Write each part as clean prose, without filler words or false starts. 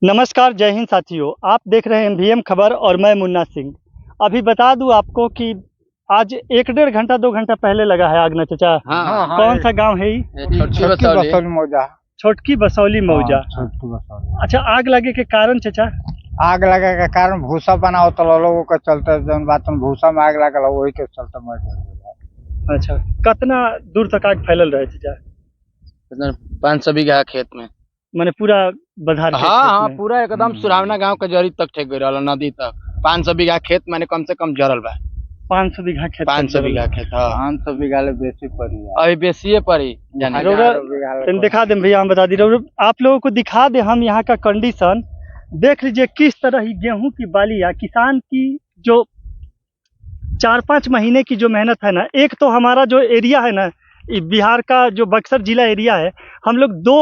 नमस्कार, जय हिंद साथियों। आप देख रहे हैं एमवीएम खबर और मैं मुन्ना सिंह। अभी बता दूं आपको कि आज 1 डेढ़ घंटा 2 घंटा पहले लगा है आग ना चाचा। कौन सा गांव है ये? छोटकी बसौली मौजा। छोटकी बसौली मौजा। छोटकी बसौली। अच्छा, आग लगे के कारण चाचा? आग लगे के कारण भूसा बनाओ तो लोगों के चलते जौन बात भूसा में आग लगल वही के चलते मर गए। अच्छा, कितना दूर तक आग फैलल रहे चाचा? 500 बीघा खेत में, माने पूरा बधार के हाँ खेत हाँ में? पूरा एकदम सुरावना गांव के जरी तक ठेक गई रहल नदी तक। 500 बीघा खेत माने कम से कम जरल बा। 500 बीघा खेत? 500 बीघा खेत, हाँ 500 बीघा ले बेसी पड़ी है। अभी बेसिए पड़ी जाने। तुम दिखा दे भैया, हम बता दी आप लोगों को दिखा दे हम यहाँ का कंडीशन। देख लीजिए किस तरह ही गेहूं की बाली या किसान की जो 4-5 महीने की जो मेहनत है ना। एक तो हमारा जो एरिया है ना, बिहार का जो बक्सर जिला एरिया है, हम लोग 2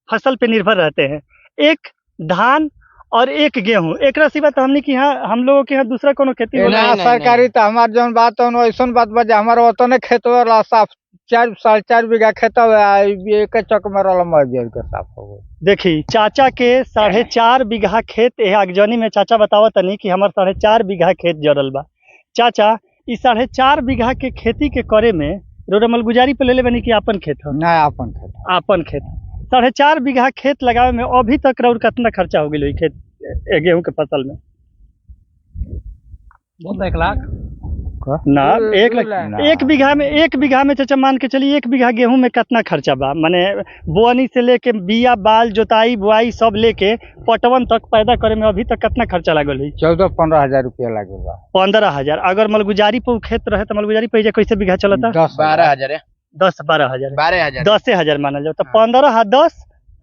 फसल पे निर्भर रहते हैं, एक धान और एक गेहूं। एक सिवा तो हमने कि यहाँ हम लोगों के यहाँ दूसरा कोनो खेती नहीं, नहीं, सरकारी तो हमार जौन बात है वैसन बात बजे हमारे ओतने खेत वाला साफ 4.5 बीघा खेत एक चक में रल मर गया के साफ हो गई। देखी चाचा के 4.5 बीघा खेत आगजनी में। चाचा बतावा तनी कि हमार 4.5 बीघा खेत जरल बा। चाचा इस 4.5 बीघा के खेती के करे में रोड मलगुजारी पे ले बनी कि आपन खेत हो? नहीं, अपन खेत। आपन खेत। 4.5 बीघा खेत लगावे में अभी तक रउर कितना खर्चा हो गई खेत गेहूं के फसल में? 1 लाख ना 1 लाख। 1 बीघा में चाचा मान के चलिए 1 बीघा गेहूं में कितना खर्चा बा? माने बोअनी से लेके बिया बाल जोताई बुआई सब लेके पटवन तक पैदा करे में अभी तक कितना खर्चा लागल है? 14-15 हजार रुपया लगेगा। 15,000। अगर मलगुजारी पे खेत रहे तो मलगुजारी पे कैसे बीघा चलता? 12,000 है। 10-12 हजार, 12,000, 10,000 माना जाओ तो 15 10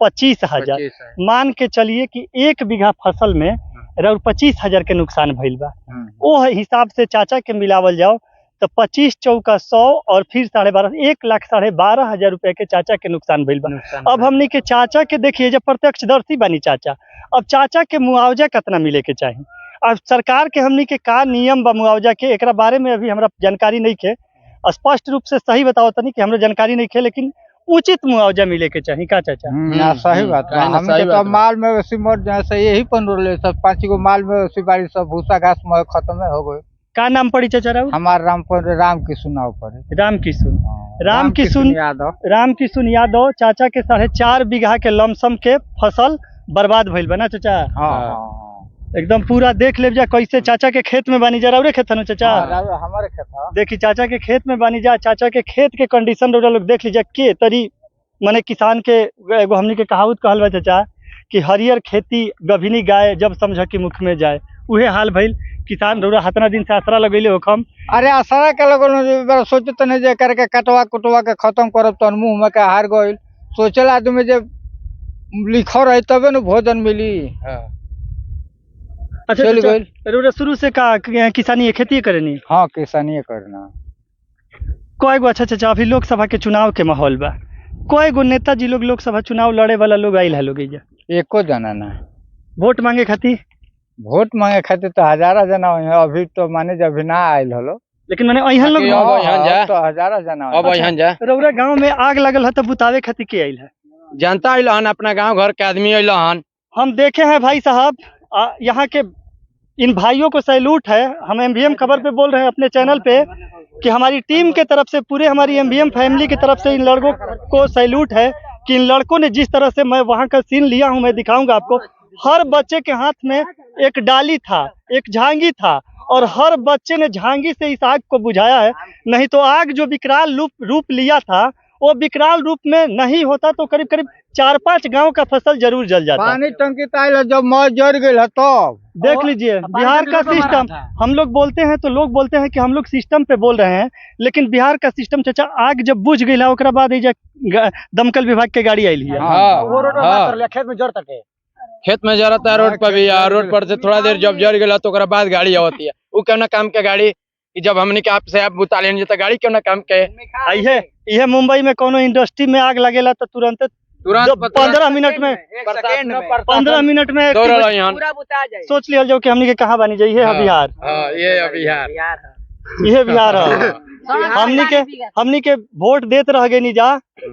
25,000 मान के चलिए कि 1 बीघा फसल में 25,000 के नुकसान भइल बा। वो हिसाब से चाचा के मिलावल जाओ तो 25 चौका 100 और फिर 12.5 1,12,500 रुपए के चाचा के नुकसान भइल बा। अब हमनी के चाचा के देखिए जब प्रत्यक्षदर्शी बनी चाचा, अब चाचा के मुआवजा कितना मिले के चाहिए? अब सरकार के हमनी के का नियम बा मुआवजा के, एक बारे में अभी हमरा जानकारी नहीं के। स्पष्ट रूप से सही बताओ तनी कि हमरा जानकारी नहीं है, लेकिन उचित मुआवजा मिले के चाहिए का चाचा? ना सही बात है। हम के तो माल में वैसी मर जैसे यही पंडोले सब 5 गो माल में वैसी बाड़ी सब भूसा घास में खत्म हो गए। का नाम पड़ी चाचा राव? हमार राम किशुन नाव पड़े। राम किशुन यादव चाचा के 4.5 बीघा के लमसम के फसल बर्बाद भइल बना चाचा। हाँ। एकदम पूरा देख ले जा कैसे चाचा के खेत में बानी जा रहा खेत है ना चाचा? हमारे खेत देखी चाचा के खेत में बानी जा। चाचा के खेत के कंडीशन लोग देख लीजिए के तरी माने किसान के एगो हमनी के कहावत कहल बा चाचा कि हरियर खेती गभिनी गाय जब समझ कि मुख में जाए। उहे हाल भइल। किसान रोड़ा हतना दिन से आसरा लगैले होखम। अरे आसरा के लगल सोचत नहीं जे करके कटवा कुटवा के खत्म करब तो मुंह में के हार गइल। सोचल आदमी जे लिखो रहे तबे न भोजन मिली। अच्छा रोड़ा शुरू से का किसानी खेती करनी? हाँ, किसानी करना। कय गो अच्छा चाचा अभी लोकसभा के चुनाव के माहौल बा, कय गो नेताजी लोग लोकसभा चुनाव लड़े वाला लोग आइल है लोग? एको जना ना वोट मांगे खातिर? वोट मांगे खातिर तो हजारा जना है। अभी तो माने जब भी ना आयल हलो, लेकिन मैंने अहिन लोग तो हजारा जना। अब अहिन जा रउरा गांव में आग लगल है तो बुतावे खातिर के आइल है? जनता आइल हन, अपना गांव घर के आदमी आइल हन। हम देखे हैं भाई साहब, यहाँ के इन भाइयों को सैल्यूट है। हम एमवीएम खबर पे बोल रहे हैं अपने चैनल पे कि हमारी टीम के तरफ से, पूरे हमारी एमवीएम फैमिली की तरफ से इन लड़कों को सैल्यूट है कि इन लड़कों ने जिस तरह से, मैं वहाँ का सीन लिया हूँ, मैं दिखाऊंगा आपको। हर बच्चे के हाथ में एक डाली था, एक झांगी था, और हर बच्चे ने झांगी से इस आग को बुझाया है। नहीं तो आग जो विकराल रूप लिया था वो विकराल रूप में नहीं होता तो करीब करीब 4-5 गांव का फसल जरूर जल जाता। पानी टंकी ताइल जब मर जर गई है तो देख लीजिए बिहार का सिस्टम। हम लोग बोलते हैं तो लोग बोलते हैं कि हम लोग सिस्टम पे बोल रहे हैं, लेकिन बिहार का सिस्टम चाचा, आग जब बुझ गई ओकरा बाद दमकल विभाग के गाड़ी आई है। खेत में जरता है, रोड पर भी। रोड पर से थोड़ा देर जब जर गया तो ओकरा बाद गाड़ी आवती है। वो क्यों ना काम के गाड़ी कि जब हमने के आपसे आप बुता लेनी तो गाड़ी क्यों ना काम के? यह मुंबई में कोनो इंडस्ट्री में आग लगेला तो तुरंत 15 मिनट में 15 मिनट में सोच लिया जाओ कि हमने के कहाँ बनी जाइए। बिहार, ये बिहार। ये बिहार है। हमनी के वोट देते रह गए नहीं जा,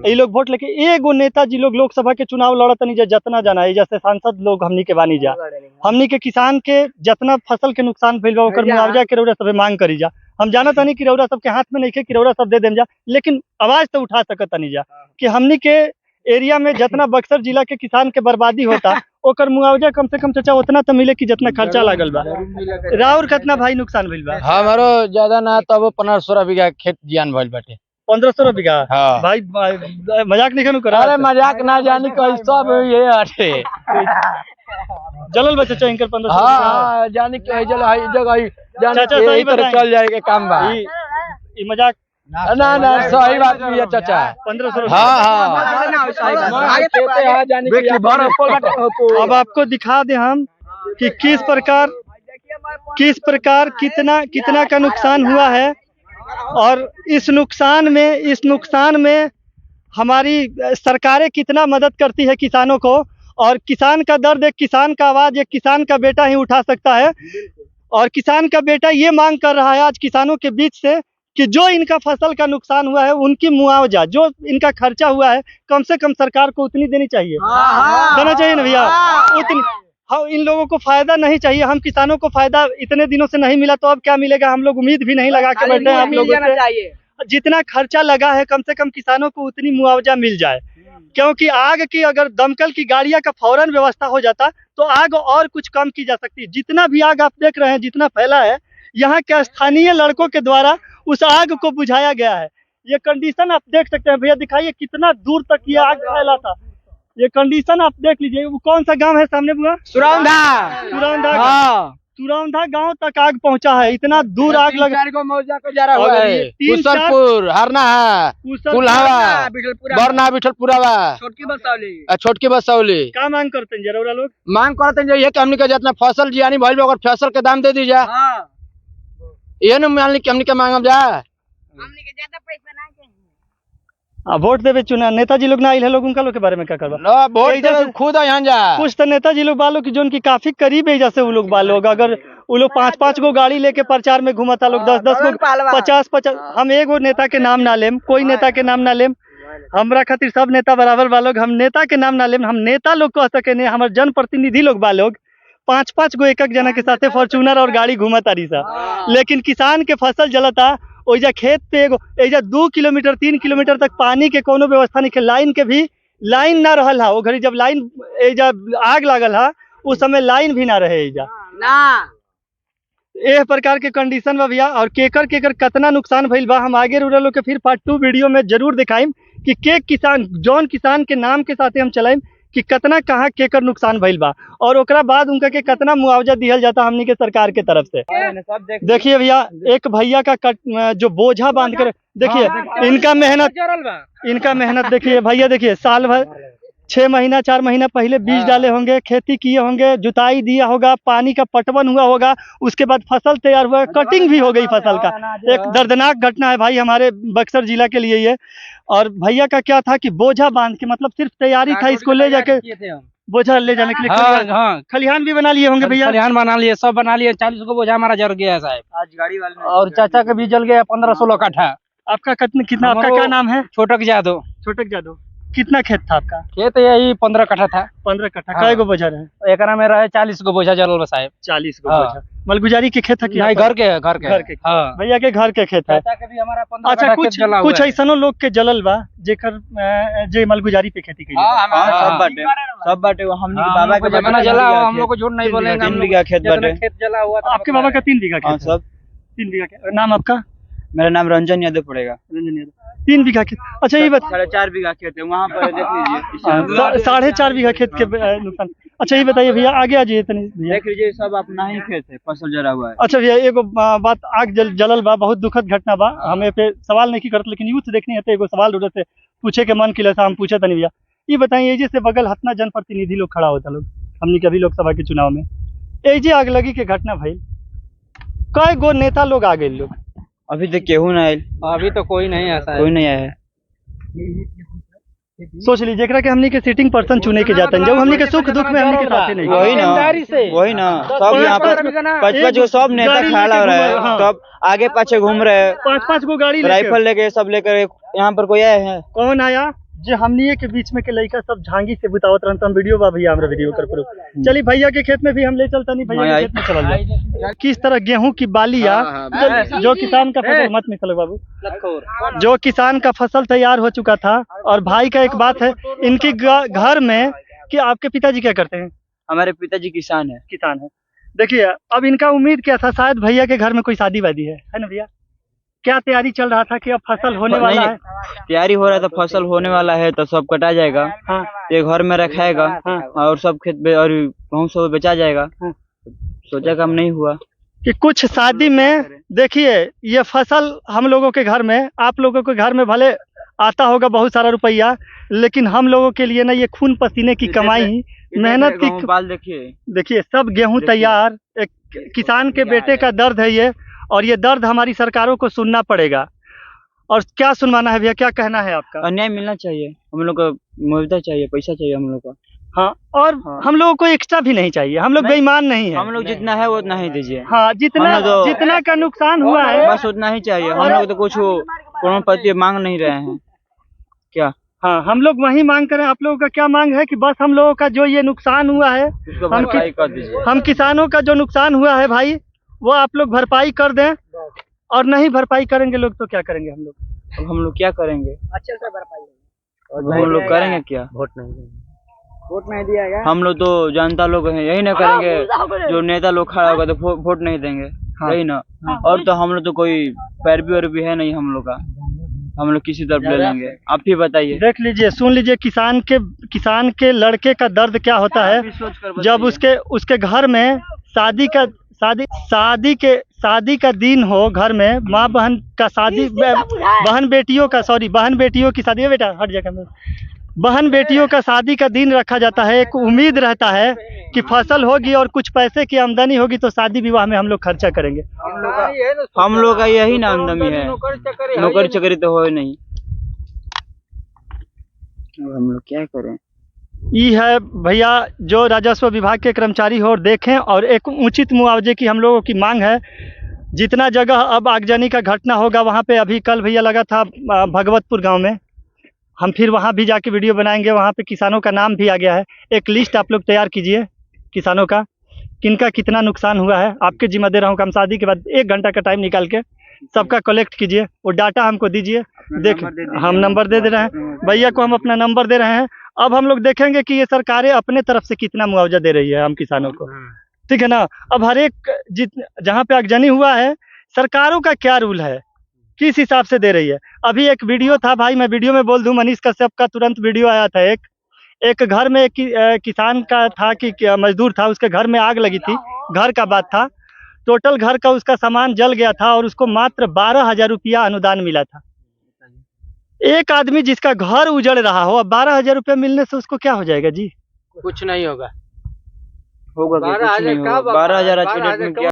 ये लोग वोट लेके एगो नेताजी लोग लोकसभा के चुनाव लड़त नहीं जा, जितना जाना है जैसे सांसद लोग हमनी के बानी जा, हमनी के किसान के जितना फसल के नुकसान भइल बा ओकर मुआवजा के रउरा सब मांग करी जा। हम जानत नहीं कि रउरा सबके हाथ में नहीं के कि रउरा सब दे देम जा, लेकिन आवाज तो उठा सकत नहीं जा कि हमनी के एरिया में जितना बक्सर जिला के किसान के बर्बादी होता ओकर मुआवजा कम से कम चाचा उतना तो मिले कि जितना खर्चा लागल बा। राउर कितना भाई नुकसान भइल बा? हमारो ज्यादा ना तब 15-16 बीघा खेत जियान भइल बाटे। 1500 बीघा? हाँ। भाई मजाक नहीं करू करा? अरे मजाक ना जानी कोई सब ये हटे जलल बा चाचा इनकर 1500 हाँ जानी के जगह चाचा सही बताएं। चल जाए के काम बा। ई मजाक ना सही बात भी है चाचा। 1500। हाँ अब आपको दिखा दे हम कि किस प्रकार कितना का नुकसान हुआ है, और इस नुकसान में हमारी सरकारें कितना मदद करती है किसानों को, और किसान का दर्द एक किसान का आवाज एक किसान का बेटा ही उठा सकता है। और किसान का बेटा ये मांग कर रहा है आज किसानों के बीच से कि जो इनका फसल का नुकसान हुआ है उनकी मुआवजा जो इनका खर्चा हुआ है कम से कम सरकार को उतनी देनी चाहिए, देना चाहिए ना भैया उतनी। हाँ, इन लोगों को फायदा नहीं चाहिए, हम किसानों को फायदा इतने दिनों से नहीं मिला तो अब क्या मिलेगा? हम लोग उम्मीद भी नहीं लगा के बैठे हैं आप लोगों से। जितना खर्चा लगा है कम से कम किसानों को उतनी मुआवजा मिल जाए, क्योंकि आग की अगर दमकल की गाड़ियां का फौरन व्यवस्था हो जाता तो आग और कुछ कम की जा सकती। जितना भी आग आप देख रहे हैं जितना फैला है, यहाँ के स्थानीय लड़कों के द्वारा उस आग को बुझाया गया है। ये कंडीशन आप देख सकते हैं भैया, दिखाइए कितना दूर तक ये आग फैला था। ये कंडीशन आप देख लीजिए। वो कौन सा गांव है सामने बुआ? सुरौंधा गांव तक आग पहुंचा है, इतना दूर आग लगा। छोटकी बसौली क्या मांग करते हैं जरा लोग? मांग करते हैं ये कि हमने जितना फसल जियानी भइल बा फसल के दाम दे दीजिए। ये न मान ली कि हमने के मांगब जा, हमने के ज्यादा पैसा ना चाहिए। वोट देवे चुना नेताजी लोग ना आइल है, लोग उनका लोग के बारे में क्या करबा? वोट देवे खुद यहाँ जा कुछ तो नेताजी लोग बालों की जो उनकी काफी करीब है, जैसे वो लोग बालोग अगर वो लोग 5-5 गो गाड़ी लेके प्रचार में घुमाता लोग 10-10 गो 50-50। हम एगो नेता के नाम ना लेम, कोई नेता के नाम ना लेम, हमरा खातिर सब नेता बराबर बालोग। हम नेता के नाम ना लेम, हम नेता लोग कह सके नहीं, हमारे जनप्रतिनिधि लोग बालोग 5-5 गो एक जना के साथे फॉर्चूनर और गाड़ी घुमाता रही सा। लेकिन किसान के फसल जलता ओइजा खेत पे एगो 2 किलोमीटर 3 किलोमीटर तक पानी के कोनो व्यवस्था नहीं, लाइन के भी लाइन ना रहल हा। वो घड़ी जब लाइन एजा आग लागल हा उस समय लाइन भी ना रहे एजा ना। एह प्रकार के कंडीशन बा भैया। और केकर कितना नुकसान भइल बा हम आगे रूरल लोग के फिर पार्ट 2 वीडियो में जरूर दिखाइम कि के किसान जौन किसान के नाम के साथ हम चलाइम कि कितना कहाँ केकर नुकसान भइल बा, और ओकरा बाद उनका के कितना मुआवजा दिहल जाता हमनी के सरकार के तरफ से। देखिए भैया एक भैया का जो बोझा बांध कर देखिए इनका मेहनत देखिए भैया। देखिए साल भर 6 महीना 4 महीना पहले बीज डाले होंगे, खेती किए होंगे, जुताई दिया होगा, पानी का पटवन हुआ होगा, उसके बाद फसल तैयार हुआ, कटिंग भी हो गई फसल का। एक दर्दनाक घटना है भाई हमारे बक्सर जिला के लिए ये। और भैया का क्या था कि बोझा बांध के मतलब सिर्फ तैयारी था इसको ले जाके बोझा ले जाने के लिए। खलिहान भी बना लिए होंगे भैया? खलिहान बना लिए, सब बना लिए। 40 को बोझा हमारा जल गया है साहब आज गाड़ी वाले, और चाचा का भी जल गया 15-16 कट्ठा। आपका कितना आपका क्या नाम है? छोटक जादव। कितना खेत था आपका? खेत यही 15 कट्ठा था। 15 कट्ठा। कै गो बोझा रहे? एकरा में रहे 40 को बोझा जलल साहब। 40 गो बोझा मलगुजारी के खेत है कि नहीं? घर के हाँ। भैया के घर के खेत है। अच्छा कुछ ऐसनो लोग के जलल बा जेकर जे मलगुजारी पे खेती की सब बाटे हमनी के बाबा के जमाना जला। हम लोग को झूठ नहीं बोलेंगे। 3 बीघा खेत बाटे। खेत जला हुआ था आपके बाबा का 3 बीघा खेत? सब 3 बीघा खेत। नाम आपका? मेरा नाम रंजन यादव पड़ेगा। रंजन यादव। 3 बीघा खेत। अच्छा ये बता 4.5 बीघा खेत है वहाँ पर देख लीजिए। 4.5 बीघा खेत के नुकसान। अच्छा ये बताइए भैया आगे आ जाइए तनी भैया। देख लीजिए सब अपना ही खेत है, फसल जला हुआ है। अच्छा भैया एगो बात आग जलल बा, बहुत दुखद घटना बा। हमें पे सवाल नहीं करते लेकिन यूथ देखनी है तो एगो सवाल उधर से पूछे के मन किला था, हम पूछे तनी भैया ये बताइए जैसे बगल हतना जनप्रतिनिधि लोग खड़ा होता लोग हमनी के अभी लोकसभा के चुनाव में एजे आग लगी के घटना भइल, कई गो नेता लोग आ गए लोग? अभी तक केहू नहीं आयल। अभी तो कोई नहीं ऐसा है। कोई नहीं आया है। सोच लीजिए एकरा के हमनी के सिटिंग पर्सन चुने के जाते हैं जब हमनी के सुख दुख में हमनी के साथ नहीं। वही ना सब यहाँ पर 5-5 को सब नेता खड़ा हो रहा है, हाँ। तो अब आगे पीछे घूम रहे हैं, 5-5 को गाड़ी राइफल लेके सब लेकर यहाँ पर कोई आए हैं। कौन आया जो हमनी के बीच में के लड़का सब झांगी से बुतावत रहता हम वीडियो बा भैया हमरा वीडियो कर प्रो चली भैया के खेत में भी हम ले चलता नहीं भैया के खेत में चला जाए किस तरह गेहूं की बालिया जो किसान का फसल मत निकलो बाबू जो किसान का फसल तैयार हो चुका था। और भाई का एक बात है इनकी घर में कि आपके पिताजी क्या करते हैं? हमारे पिताजी किसान है। देखिए अब इनका उम्मीद क्या था शायद भैया के घर में कोई शादी वादी है ना भैया? क्या तैयारी चल रहा था कि अब फसल होने वाला है? तैयारी हो रहा है तो फसल होने वाला है तो सब कटा जाएगा। हाँ। ये घर में रखाएगा। हाँ। और सब खेत और गेहूं सब बेचा जाएगा। हाँ। सोचा काम नहीं हुआ कि कुछ शादी में देखिए ये फसल हम लोगों के घर में आप लोगों के घर में भले आता होगा बहुत सारा रुपया लेकिन हम लोगों के लिए ना ये खून पसीने की कमाई मेहनत की बाल देखिए सब गेहूं तैयार एक किसान के बेटे का दर्द है ये और ये दर्द हमारी सरकारों को सुनना पड़ेगा। और क्या सुनवाना है भैया क्या कहना है आपका? अन्याय मिलना चाहिए हम लोग को, मुआवजा चाहिए, पैसा चाहिए हम लोग को। हाँ और हाँ। हम लोगों को एक्स्ट्रा भी नहीं चाहिए, हम लोग बेईमान नहीं है। हम लोग जितना है वो उतना ही दीजिए। हाँ जितना का नुकसान हुआ है बस उतना ही चाहिए। हम लोग तो कुछ करोड़पति मांग नहीं रहे हैं क्या। हाँ हम लोग वही मांग करें। आप लोगों का क्या मांग है कि बस हम लोगों का जो ये नुकसान हुआ है हम किसानों का जो नुकसान हुआ है भाई वो आप लोग भरपाई कर दें। और नहीं भरपाई करेंगे लोग तो क्या करेंगे हम लोग? अब हम लोग क्या करेंगे? अच्छे से भरपाई हम लोग करेंगे क्या? वोट नहीं दिया हम लोग तो जनता लोग हैं, यही ना करेंगे। जो नेता लोग खड़ा होगा तो वोट नहीं देंगे। हाँ। यही ना। हाँ। और तो हम लोग तो कोई पैरवी वैरवी है नहीं हम लोग का, हम लोग किसी तरफ ले लेंगे। आप ही बताइए। देख लीजिए सुन लीजिए किसान के लड़के का दर्द क्या होता है जब उसके घर में शादी का दिन हो, घर में माँ बहन का शादी बहन बेटियों की शादी है बेटा हट जाएगा। बहन बेटियों का शादी का दिन रखा जाता है। एक उम्मीद रहता है कि फसल होगी और कुछ पैसे की आमदनी होगी तो शादी विवाह में हम लोग खर्चा करेंगे। हम लोग का यही ना आमदनी है, नौकरी चकरी तो हो नहीं। हम लोग क्या करें? ये है भैया जो राजस्व विभाग के कर्मचारी हो और देखें और एक उचित मुआवजे की हम लोगों की मांग है। जितना जगह अब आगजनी का घटना होगा वहाँ पे अभी कल भैया लगा था भगवतपुर गांव में, हम फिर वहाँ भी जाके वीडियो बनाएंगे। वहाँ पे किसानों का नाम भी आ गया है। एक लिस्ट आप लोग तैयार कीजिए किसानों का किनका कितना नुकसान हुआ है। आपके जिम्मा दे रहा हूँ हम शादी के बाद 1 घंटा का टाइम निकाल के सबका कलेक्ट कीजिए और डाटा हमको दीजिए। देख हम नंबर दे रहे हैं भैया को, हम अपना नंबर दे रहे हैं। अब हम लोग देखेंगे कि ये सरकारें अपने तरफ से कितना मुआवजा दे रही है हम किसानों को, ठीक है ना। अब हर एक जहाँ पे आगजनी हुआ है सरकारों का क्या रूल है, किस हिसाब से दे रही है। अभी एक वीडियो था भाई, मैं वीडियो में बोल दूं, मनीष कश्यप का तुरंत वीडियो आया था। एक घर में एक किसान का था कि मजदूर था, उसके घर में आग लगी थी, घर का बात था। टोटल घर का उसका सामान जल गया था और उसको मात्र 12,000 रुपया अनुदान मिला था। एक आदमी जिसका घर उजड़ रहा हो, अब 12,000 रुपया मिलने से उसको क्या हो जाएगा जी? कुछ नहीं होगा। 12,000 आज के डेट में क्या